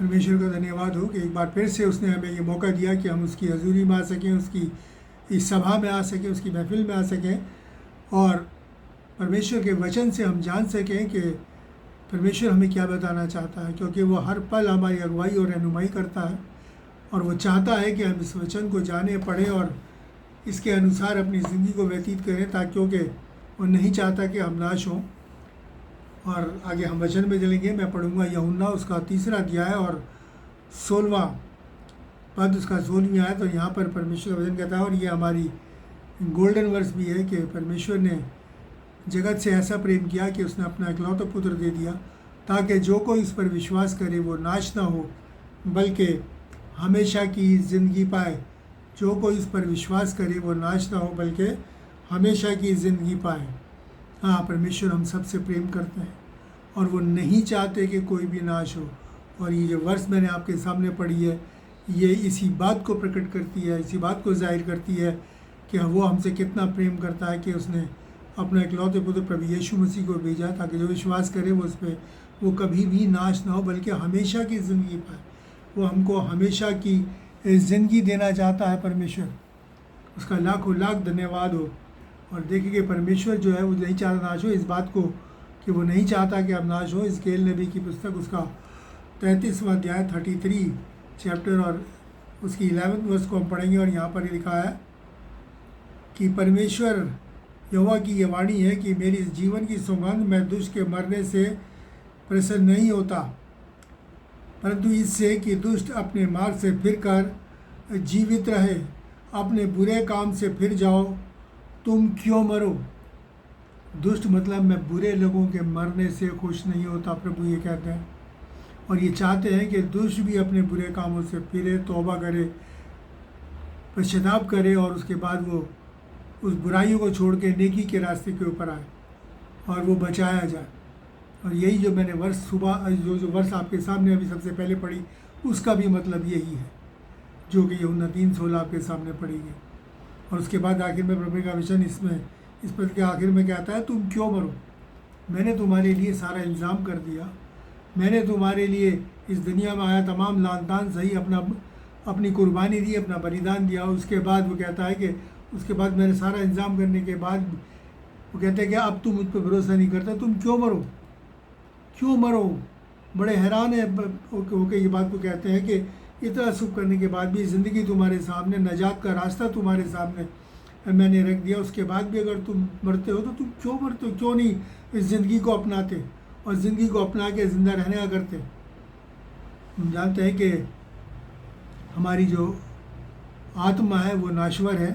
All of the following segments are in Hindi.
परमेश्वर का धन्यवाद हो कि एक बार फिर से उसने हमें ये मौका दिया कि हम उसकी हजूरी में आ सकें, उसकी इस सभा में आ सकें, उसकी महफिल में आ सकें और परमेश्वर के वचन से हम जान सकें कि परमेश्वर हमें क्या बताना चाहता है, क्योंकि वो हर पल हमारी अगुवाई और रहनुमाई करता है और वो चाहता है कि हम इस वचन को जाने, पढ़ें और इसके अनुसार अपनी ज़िंदगी को व्यतीत करें, ताकि क्योंकि वो नहीं चाहता कि हम नाश हों। और आगे हम वचन में चलेंगे। मैं पढ़ूंगा यूहन्ना उसका 3 अध्याय और 16वां पद, उसका 16वीं आयत। तो यहाँ पर परमेश्वर का वचन कहता है, और ये हमारी गोल्डन वर्स भी है, कि परमेश्वर ने जगत से ऐसा प्रेम किया कि उसने अपना इकलौता पुत्र दे दिया, ताकि जो कोई उस पर विश्वास करे वो नाश ना हो बल्कि हमेशा की ज़िंदगी पाए। जो कोई उस पर विश्वास करे वो नाश ना हो बल्कि हमेशा की ज़िंदगी पाए। हाँ, परमेश्वर हम सबसे प्रेम करते हैं और वो नहीं चाहते कि कोई भी नाश हो। और ये जो वर्स मैंने आपके सामने पढ़ी है, ये इसी बात को प्रकट करती है, इसी बात को जाहिर करती है कि वो हमसे कितना प्रेम करता है कि उसने अपने इकलौते पुत्र प्रभु यीशु मसीह को भेजा, ताकि जो विश्वास करे वो उस पर वो कभी भी नाश ना हो बल्कि हमेशा की ज़िंदगी पाए। वो हमको हमेशा की ज़िंदगी देना चाहता है परमेश्वर, उसका लाखों लाख धन्यवाद हो। और देखिए कि परमेश्वर जो है वो नहीं चाहता नाश हो, इस बात को कि वो नहीं चाहता कि हम नाश हो, हिजकीएल नबी की पुस्तक उसका 33वां अध्याय 33 चैप्टर और उसकी 11th वर्स को हम पढ़ेंगे। और यहाँ पर लिखा है कि परमेश्वर यहोवा की ये वाणी है कि मेरी जीवन की सौगंध, मैं दुष्ट के मरने से प्रसन्न नहीं होता, परंतु इससे कि दुष्ट अपने मार्ग से फिरकर जीवित रहे। अपने बुरे काम से फिर जाओ, तुम क्यों मरो। दुष्ट मतलब मैं बुरे लोगों के मरने से खुश नहीं होता, प्रभु ये कहते हैं। और ये चाहते हैं कि दुष्ट भी अपने बुरे कामों से फिरे, तौबा करे, पश्चाताप करे और उसके बाद वो उस बुराइयों को छोड़ के नेकी के रास्ते के ऊपर आए और वो बचाया जाए। और यही जो मैंने वर्ष सुबह जो वर्ष आपके सामने अभी सबसे पहले पढ़ी, उसका भी मतलब यही है, जो कि यूहन्ना 3:16 आपके सामने पढ़ी गई। और उसके बाद आखिर में प्रभु का वचन इसमें इस पद के आखिर में कहता है, तुम क्यों मरो। मैंने तुम्हारे लिए सारा इंतज़ाम कर दिया, मैंने तुम्हारे लिए इस दुनिया में आया तमाम लानतान सही अपनी कुर्बानी दी, अपना बलिदान दिया। उसके बाद वो कहता है कि उसके बाद मैंने सारा इंतज़ाम करने के बाद वो कहते हैं कि अब तुम मुझ पर भरोसा नहीं करता, तुम क्यों मरो, क्यों मरो। बड़े हैरान है होकर ये बात को कहते हैं कि इतना सुख करने के बाद भी ज़िंदगी तुम्हारे सामने, नजात का रास्ता तुम्हारे सामने मैंने रख दिया, उसके बाद भी अगर तुम मरते हो तो तुम क्यों मरते हो, क्यों नहीं इस ज़िंदगी को अपनाते और ज़िंदगी को अपना के ज़िंदा रहने का करते। हम जानते हैं कि हमारी जो आत्मा है वो नाश्वर है,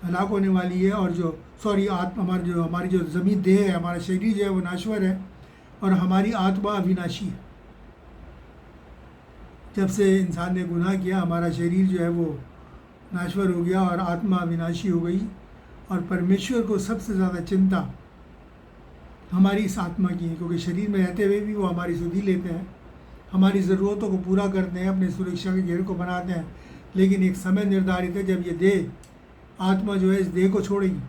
हलाक होने वाली है, और जो हमारी जो ज़मीन देह है, हमारा शरीर जो है वो नाश्वर है और हमारी आत्मा अविनाशी है। जब से इंसान ने गुनाह किया, हमारा शरीर जो है वो नाश्वर हो गया और आत्मा अविनाशी हो गई। और परमेश्वर को सबसे ज़्यादा चिंता हमारी इस आत्मा की है, क्योंकि शरीर में रहते हुए भी वो हमारी सुधि लेते हैं, हमारी ज़रूरतों को पूरा करते हैं, अपने सुरक्षा के घेरे को बनाते हैं। लेकिन एक समय निर्धारित है जब ये देह, आत्मा जो है इस देह को छोड़ेगी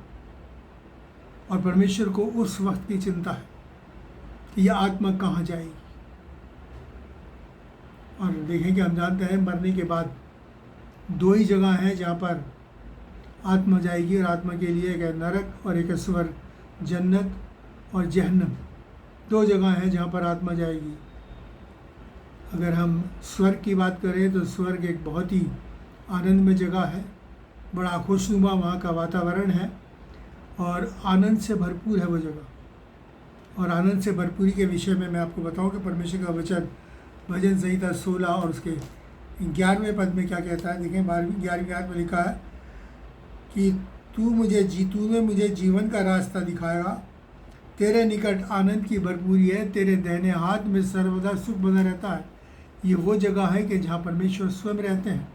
और परमेश्वर को उस वक्त की चिंता है कि यह आत्मा कहाँ जाएगी। और देखें कि हम जानते हैं मरने के बाद 2 ही जगह हैं जहाँ पर आत्मा जाएगी, और आत्मा के लिए एक है नरक और एक है स्वर्ग, जन्नत और जहन्नम। 2 जगह हैं जहाँ पर आत्मा जाएगी। अगर हम स्वर्ग की बात करें तो स्वर्ग एक बहुत ही आनंदमय जगह है, बड़ा खुशनुमा वहाँ का वातावरण है और आनंद से भरपूर है वो जगह। और आनंद से भरपूरी के विषय में मैं आपको बताऊं कि परमेश्वर का वचन भजन संहिता 16 और उसके 11वें पद में क्या कहता है। देखें 11वीं आयत में लिखा है कि तूने मुझे जीवन का रास्ता दिखाएगा, तेरे निकट आनंद की भरपूरी है, तेरे दाहिने हाथ में सर्वदा सुख बना रहता है। ये वो जगह है कि जहाँ परमेश्वर स्वयं रहते हैं।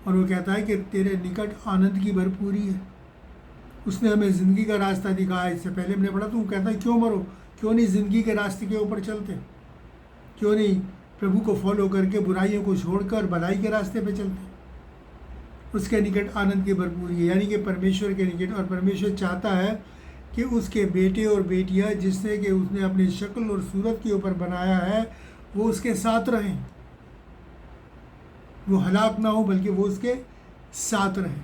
और वो कहता है कि तेरे निकट आनंद की भरपूरी है। उसने हमें ज़िंदगी का रास्ता दिखाया। इससे पहले हमने पढ़ा, तो वो कहता है क्यों मरो, क्यों नहीं ज़िंदगी के रास्ते के ऊपर चलते, क्यों नहीं प्रभु को फॉलो करके बुराइयों को छोड़कर भलाई के रास्ते पे चलते। उसके निकट आनंद की भरपूरी है, यानी कि परमेश्वर के निकट। और परमेश्वर चाहता है कि उसके बेटे और बेटियां जिसने कि उसने अपनी शक्ल और सूरत के ऊपर बनाया है वो उसके साथ रहें, वो हलाक ना हो बल्कि वो उसके साथ रहे।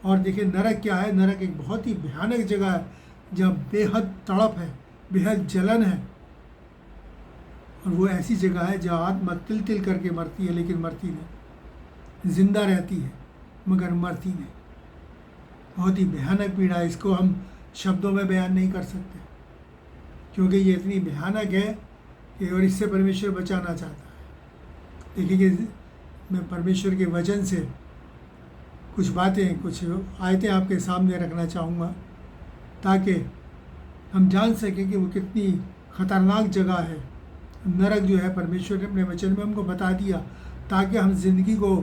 और देखिए नरक क्या है, नरक एक बहुत ही भयानक जगह है जहाँ बेहद तड़प है, बेहद जलन है। और वो ऐसी जगह है जहाँ आत्मा तिल तिल करके मरती है लेकिन मरती नहीं, जिंदा रहती है मगर मरती नहीं। बहुत ही भयानक पीड़ा है, इसको हम शब्दों में बयान नहीं कर सकते क्योंकि ये इतनी भयानक है कि और इससे परमेश्वर बचाना चाहता है। देखिए कि मैं परमेश्वर के वचन से कुछ बातें, कुछ आयतें आपके सामने रखना चाहूँगा ताकि हम जान सकें कि वो कितनी ख़तरनाक जगह है। नरक जो है परमेश्वर ने अपने वचन में हमको बता दिया ताकि हम जिंदगी को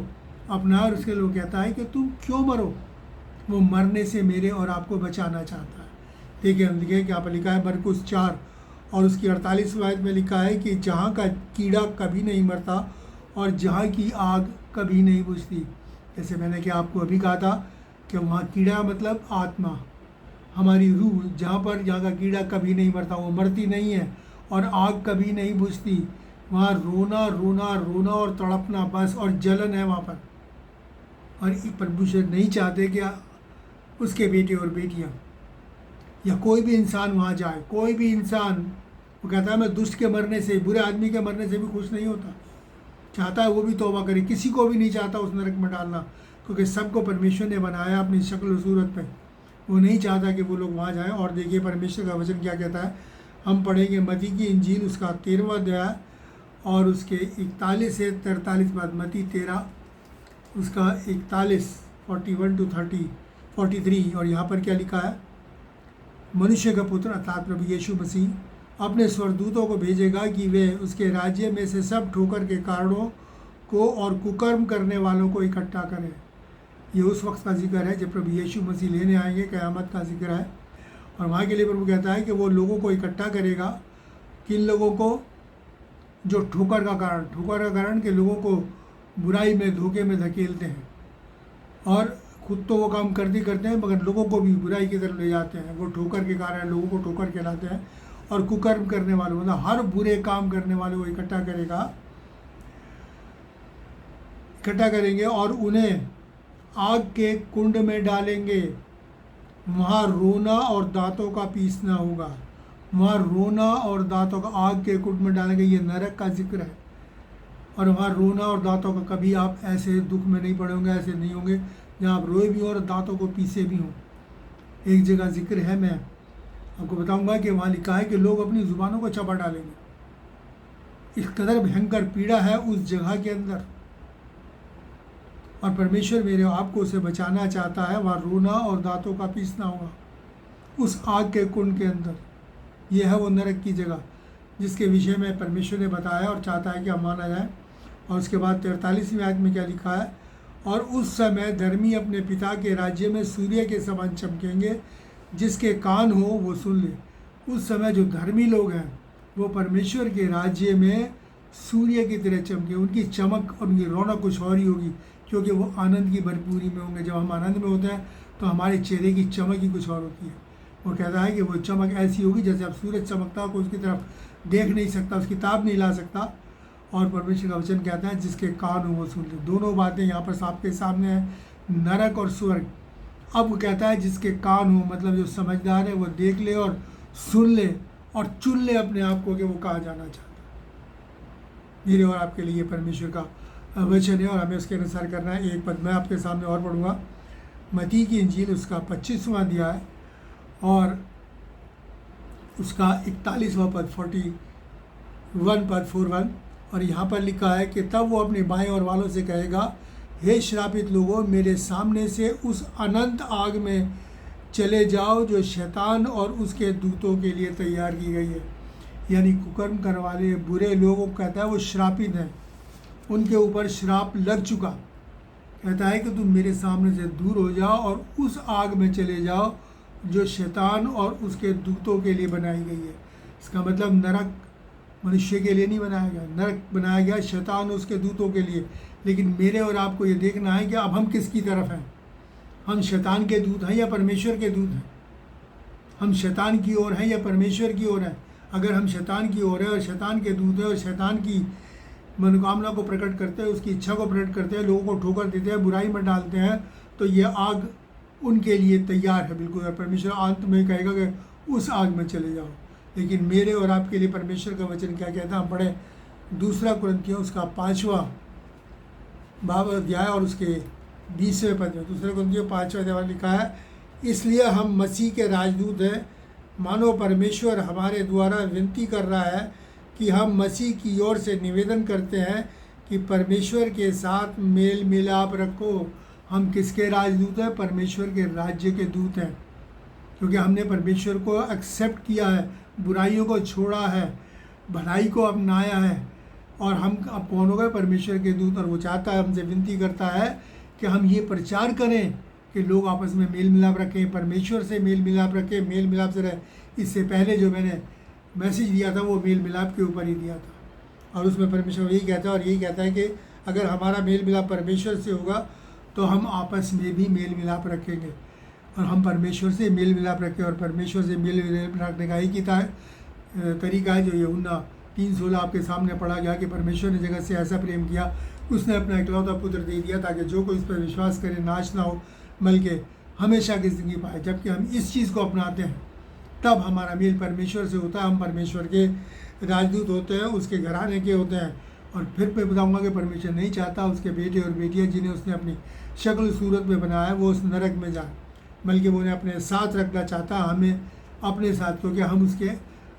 अपना। और उसके लिए कहता है कि तुम क्यों मरो, वो मरने से मेरे और आपको बचाना चाहता है। देखिए हम लिखे कि यहाँ पर लिखा है मरकुस 4 और उसकी 48 आयत में लिखा है कि जहाँ का कीड़ा कभी नहीं मरता और जहाँ की आग कभी नहीं बुझती। जैसे मैंने कि आपको अभी कहा था कि वहाँ कीड़ा मतलब आत्मा, हमारी रूह, जहाँ का कीड़ा कभी नहीं मरता, वो मरती नहीं है और आग कभी नहीं बुझती। वहाँ रोना रोना रोना और तड़पना बस, और जलन है वहाँ पर। और परमेश्वर नहीं चाहते कि उसके बेटे और बेटियाँ या कोई भी इंसान वहाँ जाए। कोई भी इंसान, वो कहता है मैं दुष्ट के मरने से, बुरे आदमी के मरने से भी खुश नहीं होता, चाहता है वो भी तौबा करे। किसी को भी नहीं चाहता उस नरक में डालना क्योंकि सबको परमेश्वर ने बनाया अपनी शक्ल सूरत पे। वो नहीं चाहता कि वो लोग वहाँ जाएं। और देखिए परमेश्वर का वचन क्या कहता है, हम पढ़ेंगे मती की इंजील उसका 13वां अध्याय और उसके 41 से 43 बाद। मती 13 उसका 41 41 to 43। और यहाँ पर क्या लिखा है, मनुष्य का पुत्र अर्थात प्रभु यीशु मसीह अपने स्वर्गदूतों को भेजेगा कि वे उसके राज्य में से सब ठोकर के कारणों को और कुकर्म करने वालों को इकट्ठा करें। ये उस वक्त का जिक्र है जब प्रभु यीशु मसीह लेने आएंगे, क़यामत का जिक्र है। और वहाँ के लिए प्रभु कहता है कि वो लोगों को इकट्ठा करेगा। किन लोगों को? जो ठोकर का कारण के लोगों को बुराई में, धोखे में धकेलते हैं और खुद तो वो काम करते हैं मगर लोगों को भी बुराई की तरफ ले जाते हैं। वो ठोकर के कारण लोगों को ठोकर कहलाते हैं। और कुकर्म करने वालों, मतलब हर बुरे काम करने वालों को इकट्ठा करेंगे और उन्हें आग के कुंड में डालेंगे। वहाँ रोना और दांतों का पीसना होगा। वहाँ रोना और दांतों का, आग के कुंड में डालेंगे। ये नरक का जिक्र है। और वहाँ रोना और दांतों का, कभी आप ऐसे दुख में नहीं पड़े होंगे, ऐसे नहीं होंगे जहाँ आप रोए भी हों और दांतों को पीसे भी हों। एक जगह जिक्र है, मैं आपको बताऊंगा कि वहाँ लिखा है कि लोग अपनी ज़ुबानों को चबा डालेंगे। इस कदर भयंकर पीड़ा है उस जगह के अंदर। और परमेश्वर मेरे आपको उसे बचाना चाहता है। वहाँ रोना और दांतों का पीसना होगा उस आग के कुंड के अंदर। यह है वो नरक की जगह जिसके विषय में परमेश्वर ने बताया और चाहता है कि हम माना जाए। और उसके बाद 43वीं आयत में क्या लिखा है, और उस समय धर्मी अपने पिता के राज्य में सूर्य के समान चमकेंगे, जिसके कान हो वो सुन ले। उस समय जो धर्मी लोग हैं वो परमेश्वर के राज्य में सूर्य की तरह चमके। उनकी चमक और उनकी रौनक कुछ और ही होगी क्योंकि वो आनंद की भरपूरी में होंगे। जब हम आनंद में होते हैं तो हमारे चेहरे की चमक ही कुछ और होती है। वो कहता है कि वो चमक ऐसी होगी जैसे अब सूरज चमकता हो, कोई उसकी तरफ देख नहीं सकता, उसकी ताब नहीं ला सकता। और परमेश्वर का वचन कहता है जिसके कान हो वो सुन ले। दोनों बातें यहाँ पर आपके सामने है, नरक और स्वर्ग। अब वो कहता है जिसके कान हो, मतलब जो समझदार है वो देख ले और सुन ले और चुन ले अपने आप को कि वो कहाँ जाना चाहता है। मेरे और आपके लिए परमेश्वर का वचन है और हमें उसके अनुसार करना है। एक पद मैं आपके सामने और पढ़ूँगा, मती की इंजील उसका 25वां अध्याय और उसका 41वां पद 41 और यहाँ पर लिखा है कि तब वो अपने बाएं और वालों से कहेगा, हे श्रापित लोगों, मेरे सामने से उस अनंत आग में चले जाओ जो शैतान और उसके दूतों के लिए तैयार की गई है। यानी कुकर्म करने वाले बुरे लोगों को कहता है वो श्रापित हैं, उनके ऊपर श्राप लग चुका। कहता है कि तुम मेरे सामने से दूर हो जाओ और उस आग में चले जाओ जो शैतान और उसके दूतों के लिए बनाई गई है। इसका मतलब नरक मनुष्य के लिए नहीं बनाया गया, नरक बनाया गया शैतान और उसके दूतों के लिए। लेकिन मेरे और आपको ये देखना है कि अब हम किसकी तरफ हैं। हम शैतान के दूत हैं या परमेश्वर के दूत हैं? हम शैतान की ओर हैं या परमेश्वर की ओर हैं? अगर हम शैतान की ओर हैं और शैतान के दूत हैं और शैतान की मनोकामना को प्रकट करते हैं, उसकी इच्छा को प्रकट करते हैं, लोगों को ठोकर देते हैं, बुराई में डालते हैं, तो ये आग उनके लिए तैयार है बिल्कुल। और परमेश्वर अंत में कहेगा कि उस आग में चले जाओ। लेकिन मेरे और आपके लिए परमेश्वर का वचन क्या कहता है, हम पढ़े 2 कुरिन्थियों उसका 5वां बाब अध्याय और उसके 20वें पद में। 2 कुरिन्थियों 5वां अध्याय में लिखा है, इसलिए हम मसीह के राजदूत हैं, मानो परमेश्वर हमारे द्वारा विनती कर रहा है कि हम मसीह की ओर से निवेदन करते हैं कि परमेश्वर के साथ मेल मिलाप रखो। हम किसके राजदूत हैं? परमेश्वर के राज्य के दूत हैं, क्योंकि हमने परमेश्वर को एक्सेप्ट किया है, बुराइयों को छोड़ा है, भलाई को अपनाया है, और हम अब कौन हो गए? परमेश्वर के दूत। और वो चाहता है, हमसे विनती करता है कि हम ये प्रचार करें कि लोग आपस में मेल मिलाप रखें, परमेश्वर से मेल मिलाप रखें, मेल मिलाप से रहे। इससे पहले जो मैंने मैसेज दिया था वो मेल मिलाप के ऊपर ही दिया था, और उसमें परमेश्वर यही कहता है, और यही कहता है कि अगर हमारा मेल मिलाप परमेश्वर से होगा तो हम आपस में भी मेल मिलाप रखेंगे, और हम परमेश्वर से मेल मिलाप रखें। और परमेश्वर से मेल मिलाप रखने का एक ही तरीका है जो यूहन्ना 3:16 आपके सामने पढ़ा गया कि परमेश्वर ने जगत से ऐसा प्रेम किया, उसने अपना इकलौता पुत्र दे दिया ताकि जो कोई इस पर विश्वास करे नाश ना हो बल्कि हमेशा की ज़िंदगी पाए। जबकि हम इस चीज़ को अपनाते हैं तब हमारा मेल परमेश्वर से होता है, हम परमेश्वर के राजदूत होते हैं, उसके घराने के होते हैं। और फिर मैं बताऊँगा कि परमेश्वर नहीं चाहता उसके बेटे और बेटियाँ जिन्हें उसने अपनी शक्ल सूरत में बनाया है वो उस नरक में जाए, बल्कि वो उन्हें अपने साथ रखना चाहता है, हमें अपने साथ, क्योंकि हम उसके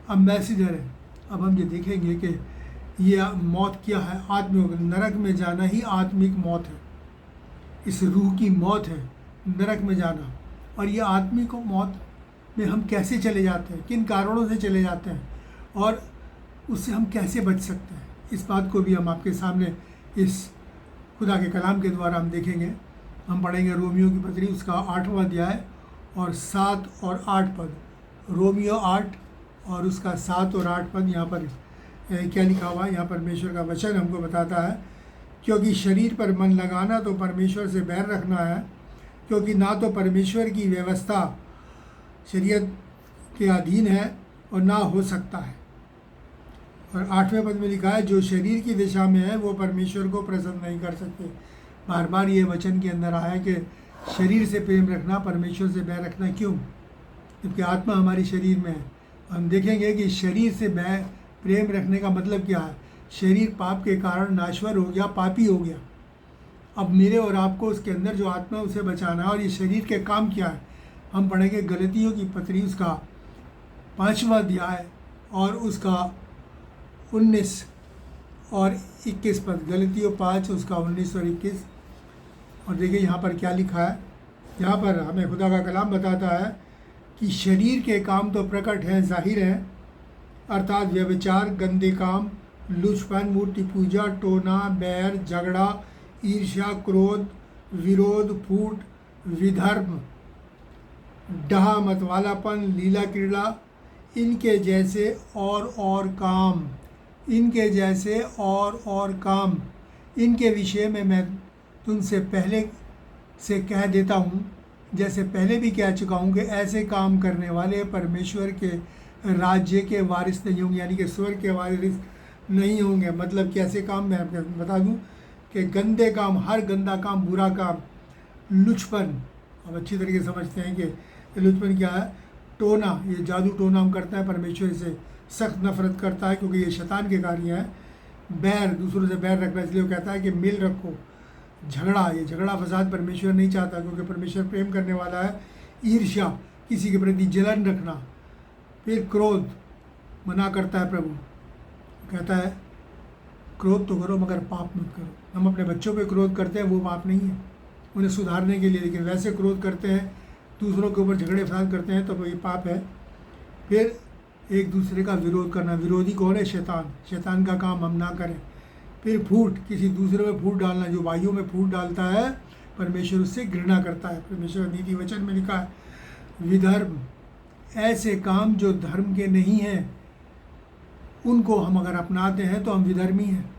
अम्बेसडर हैं। अब हम ये देखेंगे कि ये मौत क्या है, आत्मिक नरक में जाना ही आत्मिक मौत है, इस रूह की मौत है नरक में जाना। और ये आत्मिक मौत में हम कैसे चले जाते हैं, किन कारणों से चले जाते हैं, और उससे हम कैसे बच सकते हैं, इस बात को भी हम आपके सामने इस खुदा के कलाम के द्वारा हम देखेंगे। हम पढ़ेंगे रोमियो की पत्री उसका 8वां अध्याय और 7 और 8 पद। रोमियो 8 और उसका 7 और 8 पद। यहाँ पर क्या लिखा हुआ है? यहाँ परमेश्वर का वचन हमको बताता है, क्योंकि शरीर पर मन लगाना तो परमेश्वर से बैर रखना है, क्योंकि ना तो परमेश्वर की व्यवस्था शरीयत के अधीन है और ना हो सकता है। और 8वें पद में लिखा है, जो शरीर की दिशा में है वो परमेश्वर को प्रसन्न नहीं कर सकते। बार बार ये वचन के अंदर आया कि शरीर से प्रेम रखना, परमेश्वर से बैर रखना। क्यों? जबकि आत्मा हमारी शरीर में है। हम देखेंगे कि शरीर से प्रेम रखने का मतलब क्या है। शरीर पाप के कारण नाश्वर हो गया, पापी हो गया। अब मेरे और आपको उसके अंदर जो आत्मा उसे बचाना है। और ये शरीर के काम क्या है? हम पढ़ेंगे गलतियों की पत्री उसका 5वां अध्याय और उसका 19 और 21 पद। गलतियों 5 उसका 19 और 21। और देखिए यहाँ पर क्या लिखा है। यहाँ पर हमें खुदा का कलाम बताता है कि शरीर के काम तो प्रकट हैं, जाहिर हैं, अर्थात व्यभिचार, गंदे काम, लुचपन, मूर्ति पूजा, टोना, बैर, झगड़ा, ईर्ष्या, क्रोध, विरोध, फूट, विधर्म, डहा, मतवालापन, लीला क्रीड़ा, इनके जैसे और काम, इनके जैसे और काम, इनके विषय में मैं तुमसे पहले से कह देता हूँ, जैसे पहले भी कह चुका हूँ कि ऐसे काम करने वाले परमेश्वर के राज्य के वारिस नहीं होंगे, यानी कि स्वर्ग के वारिस नहीं होंगे। मतलब कैसे काम? मैं आपको बता दूँ कि गंदे काम, हर गंदा काम, बुरा काम, लुचपन। अब अच्छी तरीके से समझते हैं कि लुचपन क्या है। टोना, ये जादू टोना हम करते हैं, परमेश्वर से सख्त नफरत करता है क्योंकि ये शैतान के कार्य हैं। बैर, दूसरों से बैर रखना, इसलिए वो कहता है कि मिल रखो। झगड़ा, ये झगड़ा फसाद परमेश्वर नहीं चाहता क्योंकि परमेश्वर प्रेम करने वाला है। ईर्ष्या, किसी के प्रति जलन रखना। फिर क्रोध, मना करता है प्रभु, कहता है क्रोध तो करो मगर पाप मत करो। हम अपने बच्चों पे क्रोध करते हैं, वो पाप नहीं है, उन्हें सुधारने के लिए। लेकिन वैसे क्रोध करते हैं, दूसरों के ऊपर झगड़े फसाद करते हैं, तो ये पाप है। फिर एक दूसरे का विरोध करना। विरोधी कौन है? शैतान। शैतान का काम हम ना करें। फिर फूट, किसी दूसरे में फूट डालना। जो वायु में फूट डालता है परमेश्वर उससे घृणा करता है। परमेश्वर नीति वचन में लिखा है। विधर्म, ऐसे काम जो धर्म के नहीं हैं, उनको हम अगर अपनाते हैं तो हम विधर्मी हैं।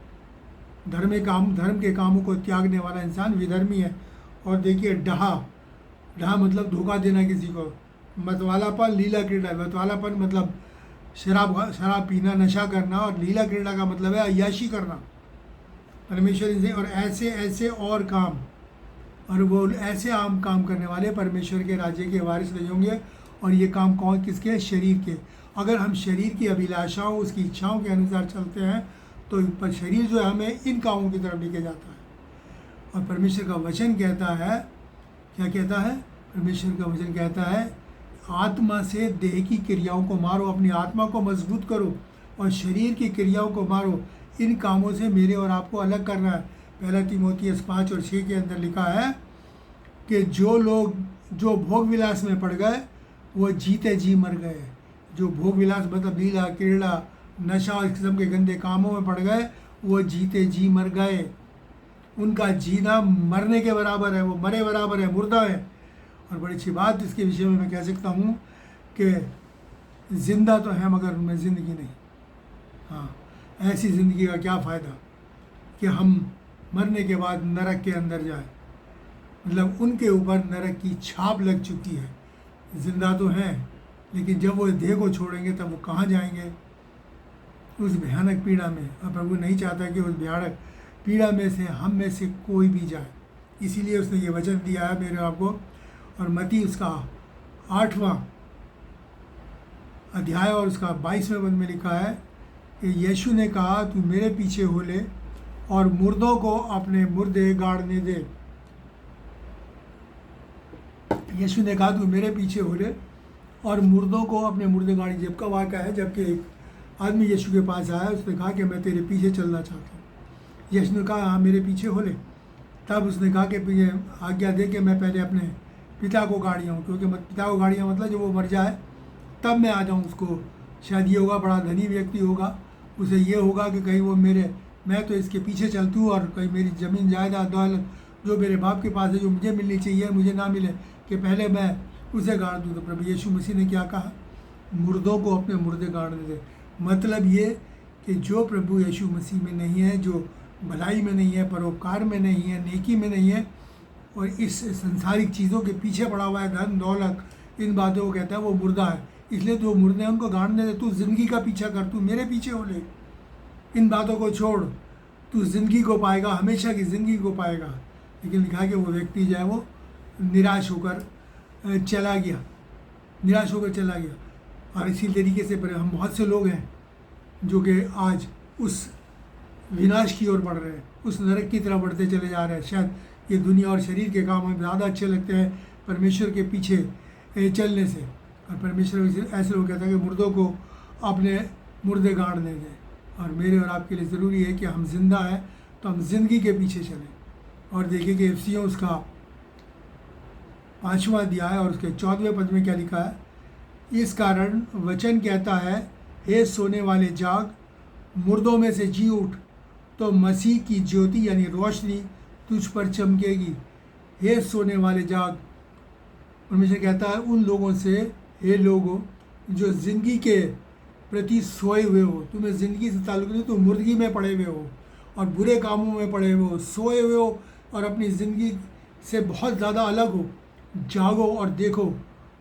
धर्म के कामों को त्यागने वाला इंसान विधर्मी है। और देखिए डहा, डहा मतलब धोखा देना किसी को। मतवालापन, लीला क्रीड़ा। मतवालापन मतलब शराब पीना, नशा करना। और लीला क्रीड़ा का मतलब है अय्याशी करना। परमेश्वर इनसे और ऐसे ऐसे और काम, और वो ऐसे आम काम करने वाले परमेश्वर के राज्य के वारिस नहीं होंगे। और ये काम कौन किसके? शरीर के। अगर हम शरीर की अभिलाषाओं, उसकी इच्छाओं के अनुसार चलते हैं तो पर शरीर जो है हमें इन कामों की तरफ लेके जाता है। और परमेश्वर का वचन कहता है, क्या कहता है? परमेश्वर का वचन कहता है आत्मा से देह की क्रियाओं को मारो, अपनी आत्मा को मजबूत करो और शरीर की क्रियाओं को मारो। इन कामों से मेरे और आपको अलग करना है। पहला तीमुथियुस 5 और 6 के अंदर लिखा है कि जो लोग जो भोग विलास में पड़ गए वो जीते जी मर गए। जो भोग विलास मतलब लीला क्रीड़ा नशा और इस किस्म के गंदे कामों में पड़ गए वो जीते जी मर गए। उनका जीना मरने के बराबर है, वो मरे बराबर है, मुर्दा है। और बड़ी अच्छी बात इसके विषय में मैं कह सकता हूँ कि ज़िंदा तो है मगर उनमें ज़िंदगी नहीं। हाँ, ऐसी ज़िंदगी का क्या फ़ायदा कि हम मरने के बाद नरक के अंदर जाए। मतलब उनके ऊपर नरक की छाप लग चुकी है। ज़िंदा तो हैं लेकिन जब वो देह को छोड़ेंगे तब वो कहाँ जाएंगे? उस भयानक पीड़ा में। और प्रभु नहीं चाहता कि उस भयानक पीड़ा में से हम में से कोई भी जाए। इसीलिए उसने ये वचन दिया है मेरे आपको। और मत्ती उसका 8वां अध्याय और उसका 22वें पद में लिखा है कि यीशु ने कहा तू मेरे पीछे हो ले और मुर्दों को अपने मुर्दे गाड़ने दे। यीशु ने कहा तू मेरे पीछे हो ले और मुर्दों को अपने मुर्दे गाड़ी। जब का वाक़या है जबकि एक आदमी यीशु के पास आया, उसने कहा कि मैं तेरे पीछे चलना चाहता हूँ। यीशु ने कहा हाँ मेरे पीछे हो ले। तब उसने कहा कि आज्ञा दे कि मैं पहले अपने पिता को गाड़ी आऊँ, क्योंकि पिता को गाड़ी मतलब जब वो मर जाए तब मैं आ जाऊँ। उसको शायद ये होगा, बड़ा धनी व्यक्ति होगा, उसे ये होगा कि कहीं वो मैं तो इसके पीछे चलती हूँ और कहीं मेरी ज़मीन जायदाद दौलत जो मेरे बाप के पास है, जो मुझे मिलनी चाहिए, मुझे ना मिले, कि पहले मैं उसे गाड़ दूँ। तो प्रभु यीशु मसीह ने क्या कहा? मुर्दों को अपने मुर्दे गाड़ने दे। मतलब ये कि जो प्रभु यीशु मसीह में नहीं है, जो भलाई में नहीं है, परोपकार में नहीं है, नेकी में नहीं है और इस संसारिक चीज़ों के पीछे पड़ा हुआ है, धन दौलत, इन बातों को कहता है वो मुर्दा है। इसलिए जो मुर्दे हैं उनको गाड़ने दे। तू ज़िंदगी का पीछा कर, तू मेरे पीछे हो ले, इन बातों को छोड़, तू ज़िंदगी को पाएगा, हमेशा की ज़िंदगी को पाएगा। लेकिन लिखा कि वो व्यक्ति जो है वो निराश होकर चला गया, निराश होकर चला गया। और इसी तरीके से हम बहुत से लोग हैं जो कि आज उस विनाश की ओर बढ़ रहे हैं, उस नरक की तरफ बढ़ते चले जा रहे हैं। शायद ये दुनिया और शरीर के काम हमें ज़्यादा अच्छे लगते हैं परमेश्वर के पीछे चलने से। और परमेश्वर ऐसे लोग कहते हैं कि मुर्दों को अपने मुर्दे गाड़ने दें। और मेरे और आपके लिए ज़रूरी है कि हम जिंदा हैं तो हम जिंदगी के पीछे चलें। और देखिए कि एफिसियों उसका 5वां अध्याय और उसके 14वें पद में क्या लिखा है? इस कारण वचन कहता है हे सोने वाले जाग, मुर्दों में से जी उठ, तो मसीह की ज्योति यानी रोशनी तुझ पर चमकेगी। हे सोने वाले जाग, परमेश्वर कहता है उन लोगों से, हे लोगों जो ज़िंदगी के प्रति सोए हुए हो, तुम्हें ज़िंदगी से ताल्लुक़ नहीं, तुम मुर्दगी में पड़े हुए हो और बुरे कामों में पड़े हुए हो, सोए हुए हो और अपनी ज़िंदगी से बहुत ज़्यादा अलग हो। जागो और देखो,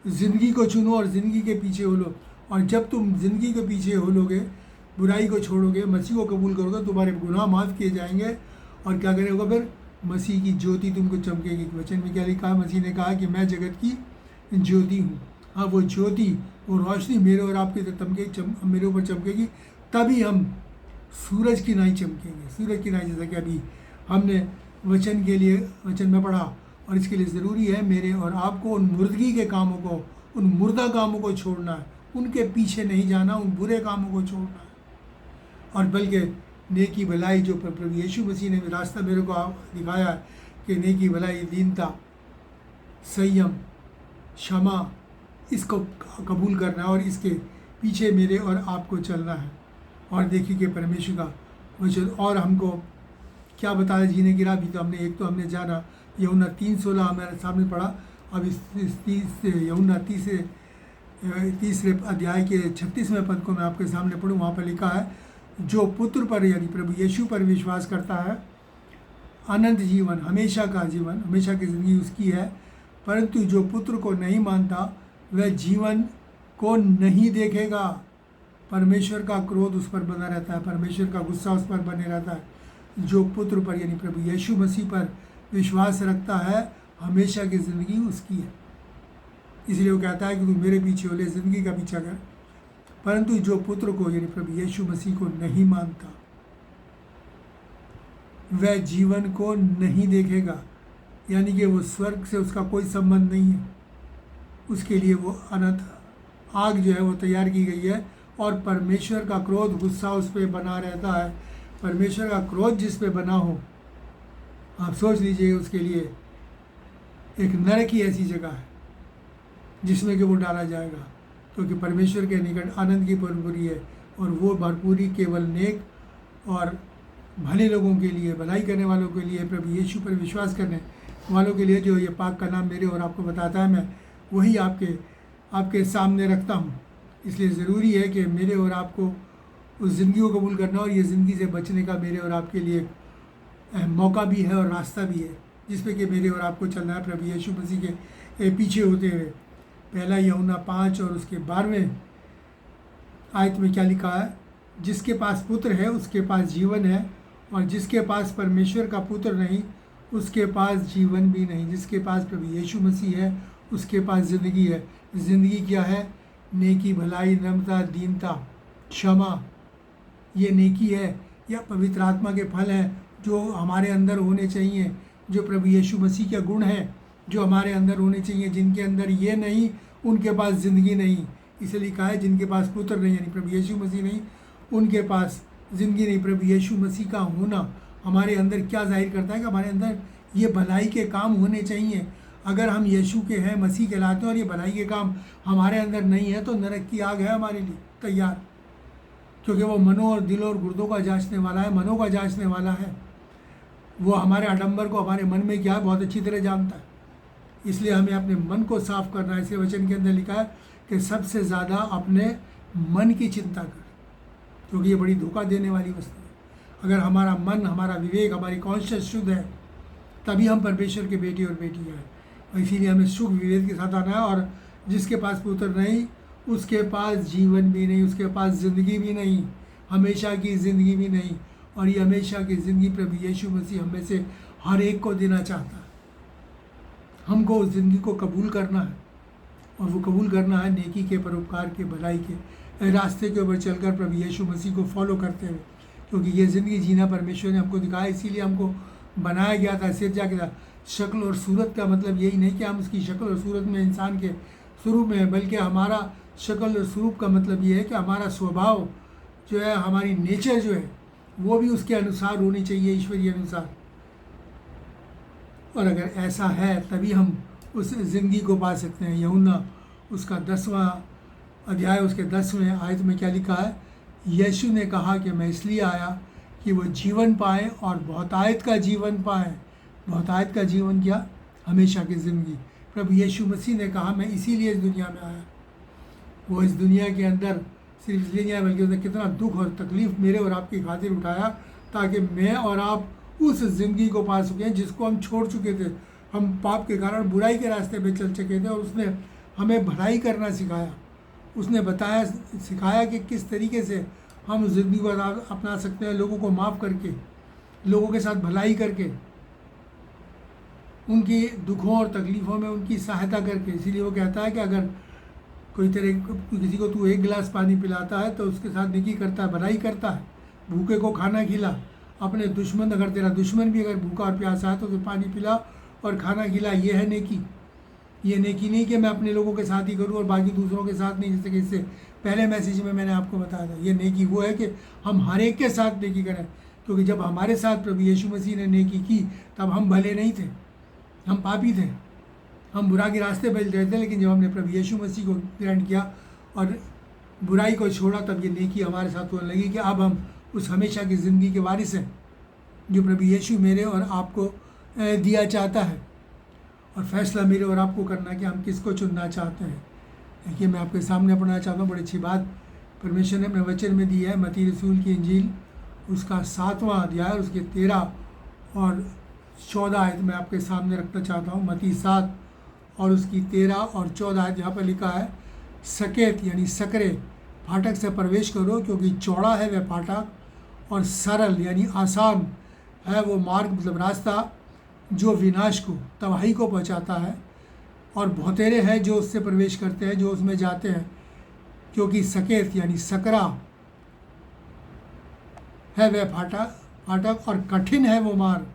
ज़िंदगी को चुनो और ज़िंदगी के पीछे हो लो। और जब तुम ज़िंदगी के पीछे हो लोगे, बुराई को छोड़ोगे, मसीह को कबूल करोगे, तुम्हारे गुनाह माफ़ किए जाएंगे। और क्या करेगा फिर? मसीह की ज्योति तुमको चमकेगी। वचन में क्या लिखा है? मसीह ने कहा कि मैं जगत की ज्योति हूँ। हाँ, वो ज्योति, वो रोशनी मेरे और आपके मेरे ऊपर चमकेगी, तभी हम सूरज की नाई चमकेंगे। सूरज की नाई, जैसा कि अभी हमने वचन के लिए वचन में पढ़ा। और इसके लिए ज़रूरी है मेरे और आपको उन मुर्दगी के कामों को, उन मुर्दा कामों को छोड़ना है, उनके पीछे नहीं जाना, उन बुरे कामों को छोड़ना है। और बल्कि नेकी भलाई जो प्रभु यीशु मसीह ने रास्ता मेरे को दिखाया है कि नेकी भलाई, दीनता, संयम, क्षमा, इसको कबूल करना है और इसके पीछे मेरे और आपको चलना है। और देखिए कि परमेश्वर का वचन और हमको क्या बताया जीने की राह। भी तो हमने एक तो हमने जाना यूहन्ना 3:16 हमारे सामने पढ़ा। अब इस यूहन्ना तीसरे अध्याय के 36वें पद को मैं आपके सामने पढ़ूँ। वहाँ पर लिखा है जो पुत्र पर यानी प्रभु यीशु पर विश्वास करता है अनंत जीवन, हमेशा का जीवन, हमेशा की ज़िंदगी उसकी है। परंतु जो पुत्र को नहीं मानता वह जीवन को नहीं देखेगा। परमेश्वर का क्रोध उस पर बना रहता है, परमेश्वर का गुस्सा उस पर बने रहता है। जो पुत्र पर यानी प्रभु यीशु मसीह पर विश्वास रखता है हमेशा की ज़िंदगी उसकी है। इसलिए वो कहता है कि तू मेरे पीछे हो ले, ज़िंदगी का पीछा कर। परंतु जो पुत्र को यानी प्रभु यीशु मसीह को नहीं मानता वह जीवन को नहीं देखेगा, यानी कि वो स्वर्ग से उसका कोई संबंध नहीं है। उसके लिए वो अनंत आग जो है वो तैयार की गई है और परमेश्वर का क्रोध, गुस्सा उस पर बना रहता है। परमेश्वर का क्रोध जिस पे बना हो, आप सोच लीजिए उसके लिए एक नरक ही ऐसी जगह है जिसमें कि वो डाला जाएगा, क्योंकि परमेश्वर के निकट आनंद की भरपूरी है और वो भरपूरी केवल नेक और भले लोगों के लिए, भलाई करने वालों के लिए, प्रभु यीशु पर विश्वास करने वालों के लिए जो ये पाक का नाम मेरे और आपको बताता है, मैं वही आपके सामने रखता हूँ। इसलिए ज़रूरी है कि मेरे और आपको उस ज़िंदगी को कबूल करना और ये ज़िंदगी से बचने का मेरे और आपके लिए मौका भी है और रास्ता भी है, जिस पे कि मेरे और आपको चलना है प्रभु यीशु मसीह के पीछे होते हुए। पहला यूहन्ना 5 और उसके 12वें आयत में क्या लिखा है? जिसके पास पुत्र है उसके पास जीवन है, और जिसके पास परमेश्वर का पुत्र नहीं उसके पास जीवन भी नहीं। जिसके पास प्रभु यीशु मसीह है उसके पास ज़िंदगी है। ज़िंदगी क्या है? नेकी, भलाई, नम्रता, दीनता, क्षमा, ये नेकी है या पवित्र आत्मा के फल हैं जो हमारे अंदर होने चाहिए, जो प्रभु यीशु मसीह के गुण हैं जो हमारे अंदर होने चाहिए। जिनके अंदर ये नहीं उनके पास ज़िंदगी नहीं। इसलिए कहा है जिनके पास पुत्र नहीं यानी प्रभु यीशु मसीह नहीं उनके पास ज़िंदगी नहीं। प्रभु यीशु मसीह का होना हमारे अंदर क्या जाहिर करता है कि हमारे अंदर ये भलाई के काम होने चाहिए। अगर हम यीशु के हैं, मसीह कहलाते हैं और ये भलाई के काम हमारे अंदर नहीं है तो नरक की आग है हमारे लिए तैयार, क्योंकि वो मनों और दिलों और गुर्दों का जांचने वाला है, मनों का जांचने वाला है। वो हमारे आडंबर को हमारे मन में क्या है बहुत अच्छी तरह जानता है। इसलिए हमें अपने मन को साफ करना है। इसलिए वचन के अंदर लिखा है कि सबसे ज़्यादा अपने मन की चिंता कर, क्योंकि ये बड़ी धोखा देने वाली वस्तु है। अगर हमारा मन, हमारा विवेक, हमारी कॉन्शियस शुद्ध है तभी हम परमेश्वर के बेटे और बेटी हैं। और इसीलिए हमें सुख विवेक के साथ आना है। और जिसके पास पुत्र नहीं उसके पास जीवन भी नहीं, उसके पास ज़िंदगी भी नहीं, हमेशा की ज़िंदगी भी नहीं। और ये हमेशा की ज़िंदगी प्रभु यीशु मसीह हम में से हर एक को देना चाहता है। हमको उस ज़िंदगी को कबूल करना है और वो कबूल करना है नेकी के, परोपकार के, भलाई के रास्ते के ऊपर चलकर प्रभु यीशु मसीह को फॉलो करते हुए, क्योंकि ये ज़िंदगी जीना परमेश्वर ने हमको दिखाया, इसीलिए हमको बनाया गया था, सिरजा के साथ। शक्ल और सूरत का मतलब यही नहीं कि हम उसकी शक्ल और सूरत में इंसान के स्वरूप में है, बल्कि हमारा शक्ल और स्वरूप का मतलब ये है कि हमारा स्वभाव जो है, हमारी नेचर जो है वो भी उसके अनुसार होनी चाहिए, ईश्वरीय अनुसार। और अगर ऐसा है तभी हम उस ज़िंदगी को पा सकते हैं। यूहन्ना उसका 10वां अध्याय उसके 10वें आयत में क्या लिखा है? यीशु ने कहा कि मैं इसलिए आया कि वो जीवन पाए और बहुतायत का जीवन पाए। बहुतायत का जीवन क्या? हमेशा की ज़िंदगी। प्रभु यीशु मसीह ने कहा मैं इसीलिए इस दुनिया में आया। वो इस दुनिया के अंदर सिर्फ इसलिए नहीं आया बल्कि उसने कितना दुख और तकलीफ़ मेरे और आपकी खातिर उठाया ताकि मैं और आप उस ज़िंदगी को पा सकें जिसको हम छोड़ चुके थे। हम पाप के कारण बुराई के रास्ते पे चल चुके थे और उसने हमें भलाई करना सिखाया। उसने सिखाया कि किस तरीके से हम उस ज़िंदगी को अपना सकते हैं, लोगों को माफ़ करके, लोगों के साथ भलाई करके, उनकी दुखों और तकलीफ़ों में उनकी सहायता करके। इसीलिए वो कहता है कि अगर कोई किसी को तू 1 गिलास पानी पिलाता है तो उसके साथ नेकी करता है, भलाई करता है। भूखे को खाना खिला, अपने दुश्मन, अगर तेरा दुश्मन भी अगर भूखा और प्यासा है तो उसे पानी पिला और खाना खिला। ये है नेकी। ये नेकी नहीं कि मैं अपने लोगों के साथ ही करूं और बाकी दूसरों के साथ नहीं, जैसे कि इससे पहले मैसेज में मैंने आपको बताया था। ये नेकी वो है कि हम हर एक के साथ नेकी करें, क्योंकि जब हमारे साथ प्रभु यीशु मसीह ने नेकी की तब हम भले नहीं थे, हम पापी थे, हम बुरा के रास्ते पर रहे थे। लेकिन जब हमने प्रभु यीशु मसीह को ग्रहण किया और बुराई को छोड़ा तब ये नेकी हमारे साथ होने लगी कि अब हम उस हमेशा की ज़िंदगी के वारिस हैं जो प्रभु यीशु मेरे और आपको दिया चाहता है। और फैसला मेरे और आपको करना है कि हम किसको चुनना चाहते हैं। देखिए मैं आपके सामने पढ़ना चाहता हूँ, बड़ी अच्छी बात परमेश्वर ने अपने वचन में दी है। मत्ती रसूल की इंजील उसका 7वां अध्याय उसके 13 और 14 आयत मैं आपके सामने रखना चाहता हूँ। मत्ती 7 और उसकी 13 और 14 आयत, जहाँ पर लिखा है सकेत यानी सकरे फाटक से प्रवेश करो, क्योंकि चौड़ा है वह फाटक और सरल यानी आसान है वो मार्ग मतलब रास्ता जो विनाश को तबाही को पहुंचाता है, और बहुतेरे हैं जो उससे प्रवेश करते हैं, जो उसमें जाते हैं। क्योंकि सकेत यानी सकरा है वह फाटक और कठिन है वो मार्ग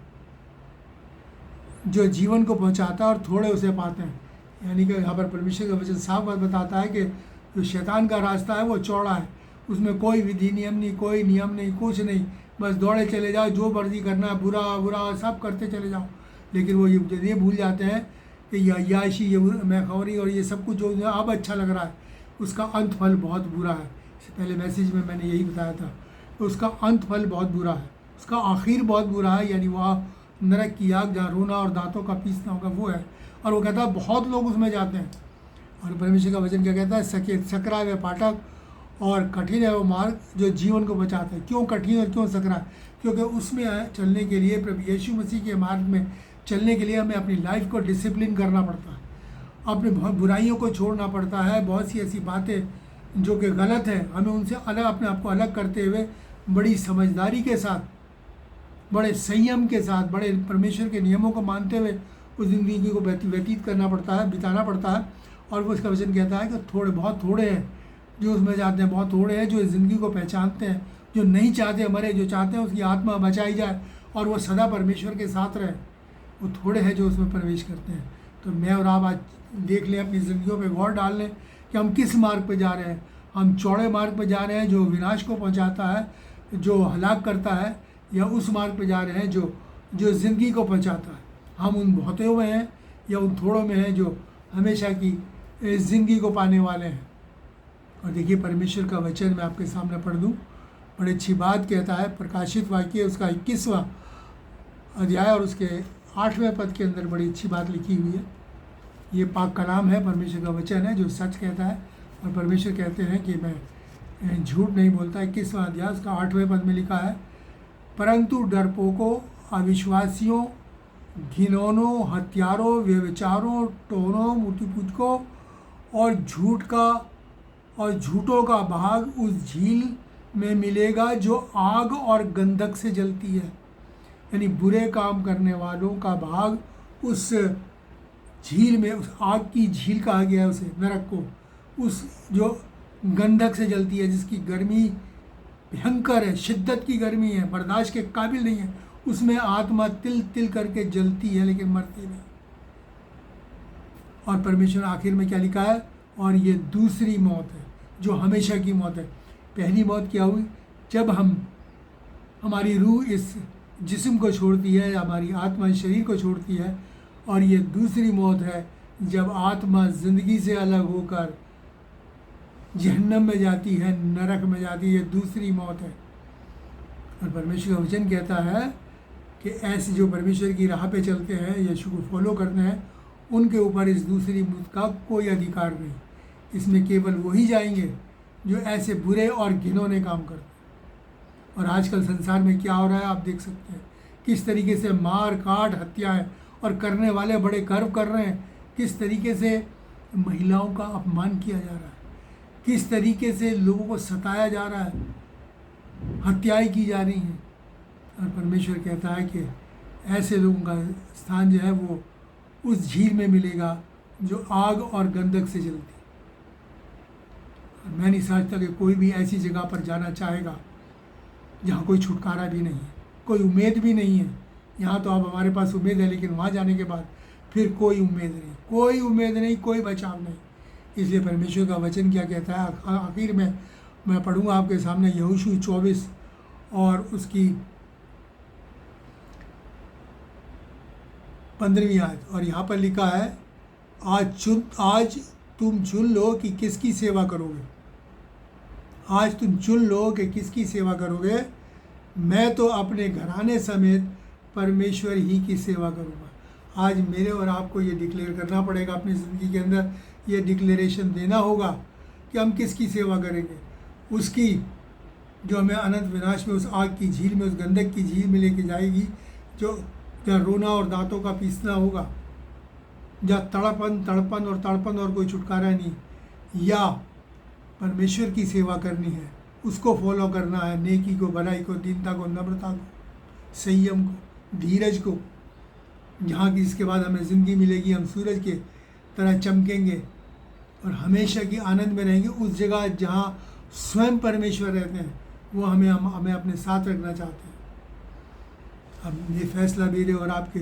जो जीवन को पहुंचाता है, और थोड़े उसे पाते हैं। यानी कि यहाँ पर परमेश्वर का वचन साफ बात बताता है कि जो शैतान का रास्ता है वो चौड़ा है, उसमें कोई विधि नियम नहीं, कोई नियम नहीं, कुछ नहीं, बस दौड़े चले जाओ, जो मर्जी करना है, बुरा बुरा सब करते चले जाओ। लेकिन वो ये भूल जाते हैं कि याशी ये मैखौरी और ये सब कुछ जो अब अच्छा लग रहा है, उसका अंत फल बहुत बुरा है। इससे पहले मैसेज में मैंने यही बताया था, तो उसका अंत फल बहुत बुरा है, उसका आखिर बहुत बुरा है। यानी वह नरक की आग जहाँ रोना और दांतों का पीसना होगा वो है। और वो कहता है बहुत लोग उसमें जाते हैं। और परमेश्वर का वचन क्या कहता है? सकेत सकरा है फाटक और कठिन है वो मार्ग जो जीवन को बचाता है। क्यों कठिन और क्यों सकरा? क्योंकि उसमें चलने के लिए, प्रभु यीशु मसीह के मार्ग में चलने के लिए हमें अपनी लाइफ को डिसिप्लिन करना पड़ता है, अपनी बुराइयों को छोड़ना पड़ता है। बहुत सी ऐसी बातें जो कि गलत है, हमें उनसे अलग, अपने आप को अलग करते हुए बड़ी समझदारी के साथ, बड़े संयम के साथ, बड़े परमेश्वर के नियमों को मानते हुए उस ज़िंदगी को व्यतीत करना पड़ता है, बिताना पड़ता है। और वो उसका वचन कहता है कि बहुत थोड़े हैं जो उसमें जाते हैं, बहुत थोड़े हैं जो इस ज़िंदगी को पहचानते हैं, जो नहीं चाहते मरे, जो चाहते हैं उसकी आत्मा बचाई जाए और वो सदा परमेश्वर के साथ रहे, वो थोड़े हैं जो उसमें प्रवेश करते हैं। तो मैं और आप आज देख लें, अपनी ज़िंदगियों पे गौर डाल लें कि हम किस मार्ग पे जा रहे हैं। हम चौड़े मार्ग पे जा रहे हैं जो विनाश को पहुंचाता है, जो हलाक करता है, या उस मार्ग पे जा रहे हैं जो ज़िंदगी को पहुंचाता है। हम उन बहुतों में हैं या उन थोड़ों में हैं जो हमेशा की ज़िंदगी को पाने वाले हैं। और देखिए परमेश्वर का वचन मैं आपके सामने पढ़ दूँ, बड़ी अच्छी बात कहता है। प्रकाशित वाक्य उसका 21वां अध्याय और उसके 8वें पद के अंदर बड़ी अच्छी बात लिखी हुई है। ये पाक कलाम है, परमेश्वर का वचन है जो सच कहता है। और परमेश्वर कहते हैं कि मैं झूठ नहीं बोलता। 21वां अध्याय उसका 8वें पद में लिखा है, परंतु डरपोकों, अविश्वासियों, घिनौनों, हत्यारों, व्यभिचारों, टोनों, मूर्तिपूजकों और झूठों का भाग उस झील में मिलेगा जो आग और गंधक से जलती है। यानी बुरे काम करने वालों का भाग उस झील में, उस आग की झील कहा गया है उसे, नरक को, उस जो गंधक से जलती है, जिसकी गर्मी भयंकर है, शिद्दत की गर्मी है, बर्दाश्त के काबिल नहीं है। उसमें आत्मा तिल तिल करके जलती है लेकिन मरती नहीं। और परमेश्वर आखिर में क्या लिखा है? और ये दूसरी मौत है जो हमेशा की मौत है। पहली मौत क्या हुई? जब हमारी रूह इस जिस्म को छोड़ती है, हमारी आत्मा इस शरीर को छोड़ती है। और ये दूसरी मौत है जब आत्मा ज़िंदगी से अलग होकर जहन्नम में जाती है, नरक में जाती है। ये दूसरी मौत है। और परमेश्वर का वचन कहता है कि ऐसे जो परमेश्वर की राह पे चलते हैं, यीशु को फॉलो करते हैं, उनके ऊपर इस दूसरी मौत का कोई अधिकार नहीं। इसमें केवल वही जाएंगे जो ऐसे बुरे और घिनौने काम करते हैं। और आजकल संसार में क्या हो रहा है आप देख सकते हैं, किस तरीके से मार काट, हत्याएं, और करने वाले बड़े गर्व कर रहे हैं। किस तरीके से महिलाओं का अपमान किया जा रहा है, किस तरीके से लोगों को सताया जा रहा है, हत्याएं की जा रही हैं। और परमेश्वर कहता है कि ऐसे लोगों का स्थान जो है वो उस झील में मिलेगा जो आग और गंधक से जलती है। और मैं नहीं समझता कि कोई भी ऐसी जगह पर जाना चाहेगा जहाँ कोई छुटकारा भी नहीं है, कोई उम्मीद भी नहीं है। यहाँ तो अब हमारे पास उम्मीद है, लेकिन वहाँ जाने के बाद फिर कोई उम्मीद नहीं, कोई उम्मीद नहीं, कोई बचाव नहीं। इसलिए परमेश्वर का वचन क्या कहता है? आखिर में मैं पढ़ूँगा आपके सामने यहोशू 24 और उसकी 15वीं आयत। और यहाँ पर लिखा है, आज तुम चुन लो कि किसकी सेवा करोगे। आज तुम चुन लो कि किसकी सेवा करोगे। मैं तो अपने घराने समेत परमेश्वर ही की सेवा करूँगा। आज मेरे और आपको ये डिक्लेयर करना पड़ेगा, अपनी ज़िंदगी के अंदर ये डिक्लेरेशन देना होगा कि हम किसकी सेवा करेंगे। उसकी जो हमें अनंत विनाश में, उस आग की झील में, उस गंधक की झील में लेके जाएगी, जो जहाँ रोना और दांतों का पीसना होगा, जहाँ तड़पन और कोई छुटकारा नहीं। या परमेश्वर की सेवा करनी है, उसको फॉलो करना है, नेकी को, भलाई को, दीनता को, नम्रता को, संयम को, धीरज को, जहाँ की इसके बाद हमें ज़िंदगी मिलेगी, हम सूरज के तरह चमकेंगे और हमेशा की आनंद में रहेंगे। उस जगह जहाँ स्वयं परमेश्वर रहते हैं वो हमें अपने साथ रखना चाहते हैं। अब ये फैसला मेरे और आपके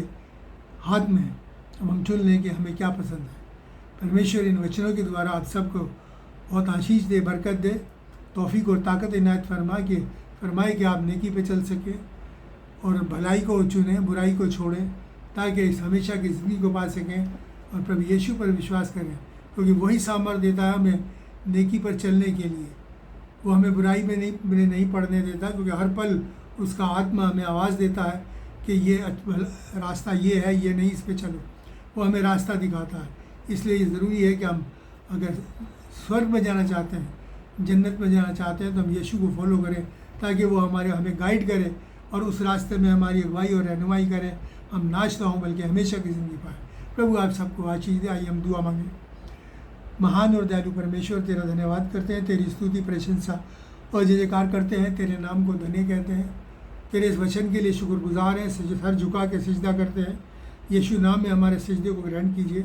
हाथ में है। अब हम चुन लें कि हमें क्या पसंद है। परमेश्वर इन वचनों के द्वारा आप सबको बहुत आशीष दे, बरकत दे, तौफीक और ताकत इनायत फरमाए कि आप नेकी पे चल सकें और भलाई को चुनें, बुराई को छोड़ें, ताकि इस हमेशा की ज़िंदगी को पा सकें और प्रभु यीशु पर विश्वास करें, क्योंकि वही सामर्थ्य देता है हमें नेकी पर चलने के लिए। वो हमें बुराई में नहीं पड़ने देता, क्योंकि हर पल उसका आत्मा हमें आवाज़ देता है कि ये रास्ता ये है, ये नहीं, इस पे चलो। वो हमें रास्ता दिखाता है। इसलिए ये ज़रूरी है कि हम अगर स्वर्ग में जाना चाहते हैं, जन्नत में जाना चाहते हैं, तो हम यीशु को फॉलो करें, ताकि वो हमें गाइड करे और उस रास्ते में हमारी अगुवाई और रहनुमाई करें। हम नाचता हूँ बल्कि हमेशा की ज़िंदगी पाए। प्रभु आप सबको आशीष दे। आइए हम दुआ मांगें। महान और दयालु परमेश्वर, तेरा धन्यवाद करते हैं, तेरी स्तुति प्रशंसा और जय जयकार करते हैं, तेरे नाम को धन्य कहते हैं। तेरे इस वचन के लिए शुक्रगुजार हैं, सर झुका के सिजदा करते हैं। यीशु नाम में हमारे सिजदे को ग्रहण कीजिए।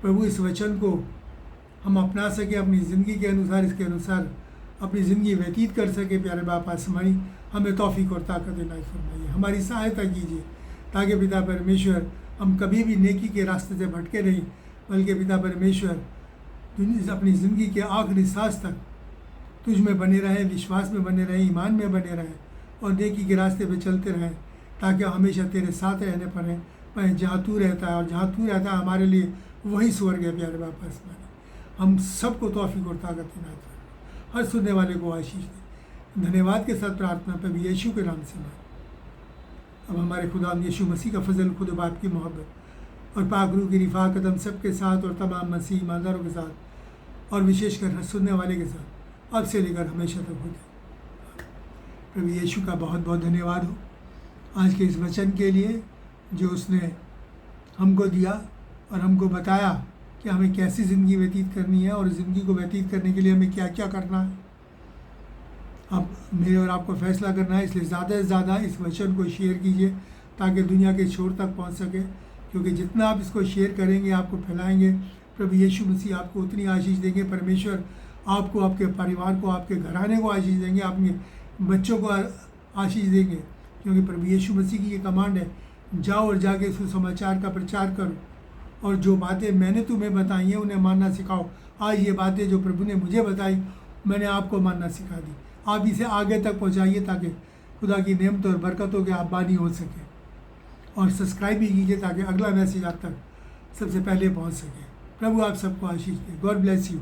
प्रभु इस वचन को हम अपना सके अपनी ज़िंदगी के अनुसार, इसके अनुसार अपनी ज़िंदगी व्यतीत कर सके। प्यारे बाप आसमानी, हमें तौफीक और ताकत इनायत फरमाइए, हमारी सहायता कीजिए, ताकि पिता परमेश्वर हम कभी भी नेकी के रास्ते से भटके नहीं, बल्कि पिता परमेश्वर अपनी ज़िंदगी के आखिरी सांस तक तुझ में बने रहें, विश्वास में बने रहें, ईमान में बने रहें और नेकी के रास्ते पे चलते रहें, ताकि हमेशा तेरे साथ रहने पाएँ जहाँ तू रहता है। और जहाँ तू रहता है हमारे लिए वही स्वर्ग है। प्यारे बाप आसमानी, हम सबको तौफीक और ताकत इनायत फरमाइए, हर सुनने वाले को आशीष दे। धन्यवाद के साथ प्रार्थना प्रभु यीशु के नाम से मांगे। अब हमारे खुदा यीशु मसीह का फजल, खुद बाप की मोहब्बत और पाक रूह की रिफा कदम सबके साथ और तमाम मसीह ईमानदारों के साथ और विशेषकर हर सुनने वाले के साथ अब से लेकर हमेशा तक होते। प्रभु यीशु का बहुत बहुत धन्यवाद हो आज के इस वचन के लिए जो उसने हमको दिया और हमको बताया कि हमें कैसी ज़िंदगी व्यतीत करनी है और ज़िंदगी को व्यतीत करने के लिए हमें क्या क्या करना है। अब मेरे और आपको फैसला करना है, इसलिए ज़्यादा से ज़्यादा इस वचन को शेयर कीजिए ताकि दुनिया के छोर तक पहुंच सके, क्योंकि जितना आप इसको शेयर करेंगे, आपको फैलाएंगे, प्रभु यीशु मसीह आपको उतनी आशीष देंगे। परमेश्वर आपको, आपके परिवार को, आपके घराने को आशीष देंगे, अपने बच्चों को आशीष देंगे, क्योंकि प्रभु यीशु मसीह की ये कमांड है, जाओ और जाके सुसमाचार का प्रचार करो और जो बातें मैंने तुम्हें बताई हैं उन्हें मानना सिखाओ। आज ये बातें जो प्रभु ने मुझे बताई मैंने आपको मानना सिखा दी। आप इसे आगे तक पहुंचाइए ताकि खुदा की नेमत और बरकतों के आप बानी हो सके, और सब्सक्राइब भी कीजिए ताकि अगला मैसेज आप तक सबसे पहले पहुंच सके। प्रभु आप सबको आशीष दे। God bless you.